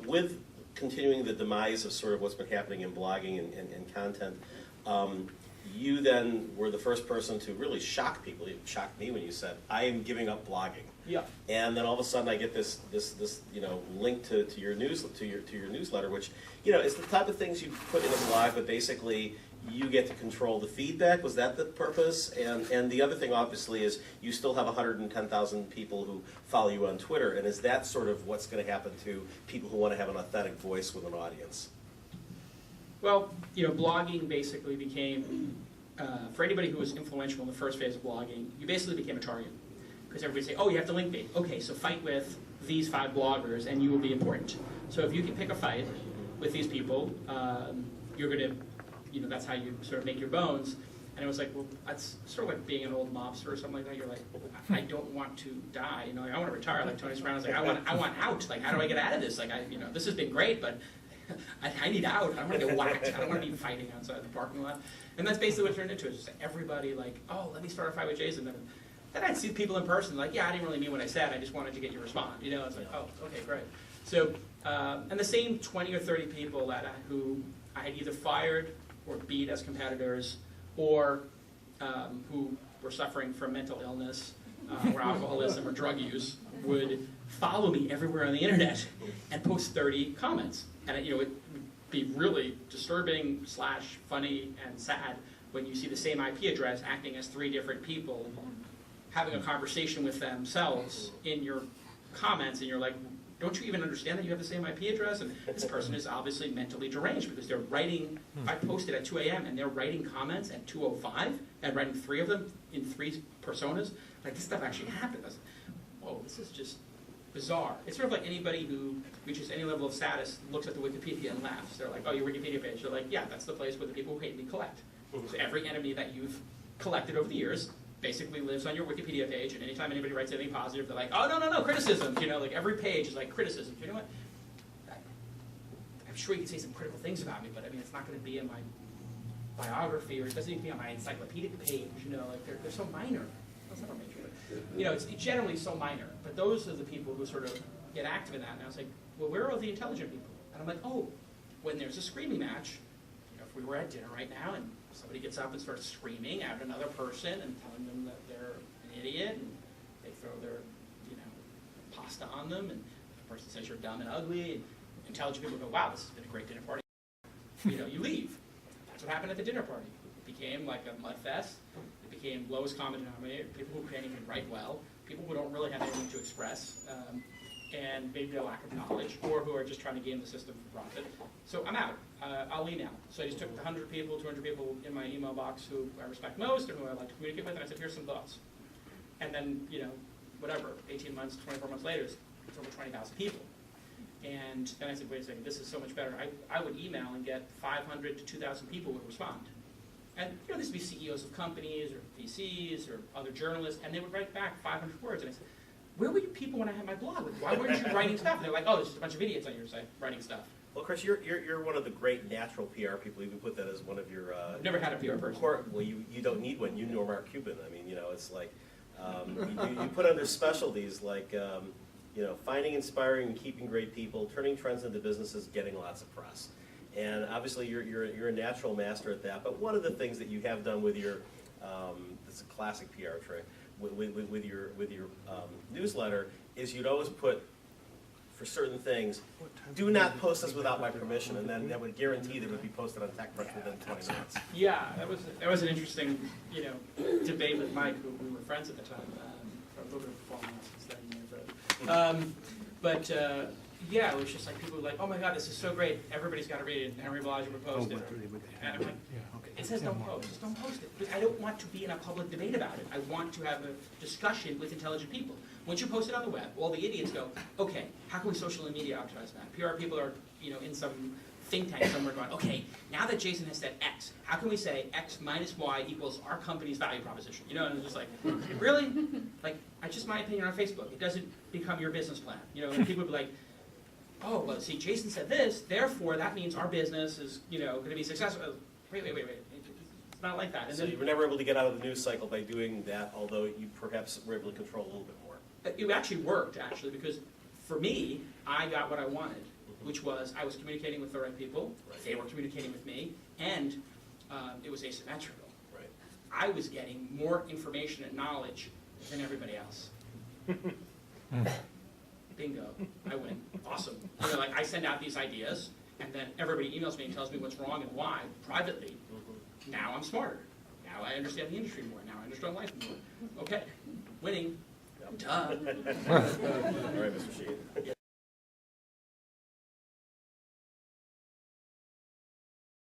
with continuing the demise of sort of what's been happening in blogging and content, you then were the first person to really shock people. It shocked me when you said, "I am giving up blogging." Yeah. And then all of a sudden, I get this link to your newsletter, which is the type of things you put in a blog, but basically you get to control the feedback. Was that the purpose? And the other thing, obviously, is you still have 110,000 people who follow you on Twitter, and is that sort of what's going to happen to people who want to have an authentic voice with an audience? Well, blogging basically became, for anybody who was influential in the first phase of blogging, you basically became a target. Because everybody say, oh, you have to link me. Okay, so fight with these 5 bloggers and you will be important. So if you can pick a fight with these people, you're going to, that's how you sort of make your bones. And it was like, well, that's sort of like being an old mobster or something like that. You're like, I don't want to die. I want to retire. Like Tony Soprano's like, I want out. Like, how do I get out of this? Like, this has been great, but I need out. I don't want to get whacked. I don't want to be fighting outside the parking lot. And that's basically what it turned into. It's just like everybody like, oh, let me start a fight with Jason. Then I'd see people in person like, yeah, I didn't really mean what I said. I just wanted to get you to respond. It's like, oh, okay, great. So, and the same 20 or 30 people who I had either fired or beat as competitors, or who were suffering from mental illness or alcoholism or drug use, would follow me everywhere on the internet and post 30 comments. And it would be really disturbing / funny and sad when you see the same IP address acting as 3 different people having a conversation with themselves in your comments, and you're like, don't you even understand that you have the same IP address? And this person is obviously mentally deranged because they're writing, I posted at 2 a.m. and they're writing comments at 2:05 and writing 3 of them in 3 personas. Like, this stuff actually happened. I was like, whoa, this is just bizarre. It's sort of like anybody who reaches any level of status looks at the Wikipedia and laughs. They're like, oh, your Wikipedia page. They're like, yeah, that's the place where the people who hate me collect. So every enemy that you've collected over the years basically lives on your Wikipedia page, and anytime anybody writes anything positive, they're like, oh, no, criticism. Like every page is like criticism. You know what? I'm sure you can say some critical things about me, but I mean, it's not going to be in my biography, or it doesn't even be on my encyclopedic page. Like they're so minor. That's not a major, but it's generally so minor. But those are the people who sort of get active in that. And I was like, well, where are all the intelligent people? And I'm like, oh, when there's a screaming match, if we were at dinner right now and somebody gets up and starts screaming at another person and telling them that they're an idiot, and they throw their, pasta on them, and the person says you're dumb and ugly, and intelligent people go, wow, this has been a great dinner party. You leave. That's what happened at the dinner party. It became like a mud fest. It became lowest common denominator, people who can't even write well, people who don't really have anything to express, and maybe a lack of knowledge, or who are just trying to game the system for profit. So I'm out. I'll email. So I just took the 100 people, 200 people in my email box who I respect most and who I like to communicate with, and I said, here's some thoughts. And then, 18 months, 24 months later, it's over 20,000 people. And then I said, wait a second, this is so much better. I would email and get 500 to 2,000 people would respond. And this would be CEOs of companies or VCs or other journalists, and they would write back 500 words. And I said, where were you people when I had my blog? Why weren't you writing stuff? And they're like, oh, there's just a bunch of idiots on your site writing stuff. Well, Chris, you're one of the great natural PR people. You can put that as one of your... I've never had a PR person. Well, you don't need one. You know Mark Cuban. I mean, it's like you put under specialties like finding, inspiring, and keeping great people, turning trends into businesses, getting lots of press. And obviously, you're a natural master at that. But one of the things that you have done with your this is a classic PR trick with your newsletter is you'd always put, for certain things, do not post this without my permission, and then that would guarantee that it would be posted on TechCrunch within 20 minutes. Yeah, that was an interesting debate with Mike, who we were friends at the time, for a little bit of performance but yeah, it was just like people were like, oh my God, this is so great, everybody's got to read it, and Henry Bellagio would post it. And I'm like, it says don't post, just don't post it. Because I don't want to be in a public debate about it. I want to have a discussion with intelligent people. Once you post it on the web, all the idiots go, okay, how can we social media advertise that? PR people are, in some think tank somewhere going, okay, now that Jason has said X, how can we say X minus Y equals our company's value proposition? And it's just like, really? Like, it's just my opinion on Facebook. It doesn't become your business plan. And people would be like, oh, well, see, Jason said this, therefore that means our business is, going to be successful. Wait. It's not like that. And so you were never able to get out of the news cycle by doing that, although you perhaps were able to control a little bit more. It actually worked, because for me, I got what I wanted. which was I was communicating with the right people, Right. they were communicating with me, and it was asymmetrical. Right. I was getting more information and knowledge than everybody else. Bingo, I win. Awesome. You know, like I send out these ideas, and then everybody emails me and tells me what's wrong and why privately. Now I'm smarter. Now I understand the industry more. Now I understand life more. Okay, winning. Yep. Duh. All right, Mr. Sheehan.